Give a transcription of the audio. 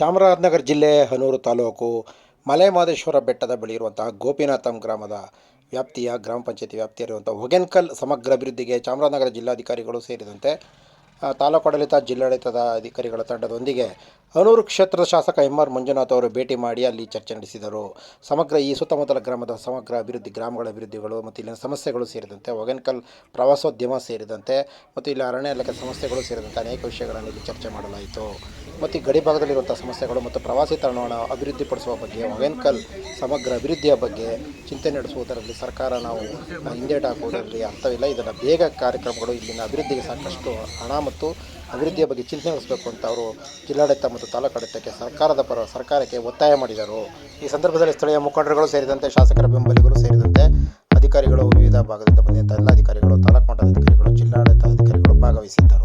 ಚಾಮರಾಜನಗರ ಜಿಲ್ಲೆ ಹನೂರು ತಾಲೂಕು ಮಲೆಮಹದೇಶ್ವರ ಬೆಟ್ಟದ ಬಳಿ ಇರುವಂತಹ ಗೋಪಿನಾಥಂ ಗ್ರಾಮದ ವ್ಯಾಪ್ತಿಯ ಗ್ರಾಮ ಪಂಚಾಯತಿ ವ್ಯಾಪ್ತಿಯಲ್ಲಿರುವಂಥ ಹೊಗೆನಕಲ್ ಸಮಗ್ರ ಅಭಿವೃದ್ಧಿಗೆ ಚಾಮರಾಜನಗರ ಜಿಲ್ಲಾಧಿಕಾರಿಗಳು ಸೇರಿದಂತೆ ತಾಲೂಕು ಆಡಳಿತ ಜಿಲ್ಲಾಡಳಿತದ ಅಧಿಕಾರಿಗಳ ತಂಡದೊಂದಿಗೆ ಹನೂರು ಕ್ಷೇತ್ರದ ಶಾಸಕ ಎಂ.ಆರ್. ಮಂಜುನಾಥ್ ಅವರು ಭೇಟಿ ಮಾಡಿ ಅಲ್ಲಿ ಚರ್ಚೆ ನಡೆಸಿದರು. ಸಮಗ್ರ ಈ ಸುತ್ತಮುತ್ತಲ ಗ್ರಾಮದ ಸಮಗ್ರ ಅಭಿವೃದ್ಧಿ, ಗ್ರಾಮಗಳ ಅಭಿವೃದ್ಧಿಗಳು ಮತ್ತು ಇಲ್ಲಿನ ಸಮಸ್ಯೆಗಳು ಸೇರಿದಂತೆ ಹೊಗೆನಕಲ್ ಪ್ರವಾಸೋದ್ಯಮ ಸೇರಿದಂತೆ ಮತ್ತು ಇಲ್ಲಿ ಅರಣ್ಯ ಇಲಾಖೆ ಸಮಸ್ಯೆಗಳು ಸೇರಿದಂತೆ ಅನೇಕ ವಿಷಯಗಳನ್ನು ಇಲ್ಲಿ ಚರ್ಚೆ ಮಾಡಲಾಯಿತು. ಮತ್ತು ಈ ಗಡಿ ಭಾಗದಲ್ಲಿರುವಂಥ ಸಮಸ್ಯೆಗಳು ಮತ್ತು ಪ್ರವಾಸಿ ತಾಣವನ್ನು ಅಭಿವೃದ್ಧಿಪಡಿಸುವ ಬಗ್ಗೆ, ಹೊಗೆನಕಲ್ ಸಮಗ್ರ ಅಭಿವೃದ್ಧಿಯ ಬಗ್ಗೆ ಚಿಂತನೆ ನಡೆಸುವುದರಲ್ಲಿ ಸರ್ಕಾರ ನಾವು ಹಿಂದೇಟು ಹಾಕುವುದರಲ್ಲಿ ಅರ್ಥವಿಲ್ಲ. ಇದನ್ನು ಬೇಗ ಕಾರ್ಯಕ್ರಮಗಳು ಇಲ್ಲಿನ ಅಭಿವೃದ್ಧಿಗೆ ಸಾಕಷ್ಟು ಹಣ ಮತ್ತು ಅಭಿವೃದ್ಧಿಯ ಬಗ್ಗೆ ಚಿಂತನೆ ನಡೆಸಬೇಕು ಅಂತ ಅವರು ಜಿಲ್ಲಾಡಳಿತ ಮತ್ತು ತಾಲೂಕು ಆಡಳಿತಕ್ಕೆ ಸರ್ಕಾರಕ್ಕೆ ಒತ್ತಾಯ ಮಾಡಿದರು. ಈ ಸಂದರ್ಭದಲ್ಲಿ ಸ್ಥಳೀಯ ಮುಖಂಡರುಗಳು ಸೇರಿದಂತೆ ಶಾಸಕರ ಬೆಂಬಲಿಗರು ಸೇರಿದಂತೆ ಅಧಿಕಾರಿಗಳು, ವಿವಿಧ ಭಾಗದಿಂದ ಬಂದಂಥ ಎಲ್ಲ ಅಧಿಕಾರಿಗಳು, ತಾಲೂಕು ಮಟ್ಟದ ಅಧಿಕಾರಿಗಳು, ಜಿಲ್ಲಾಡಳಿತ ಅಧಿಕಾರಿಗಳು ಭಾಗವಹಿಸಿದ್ದರು.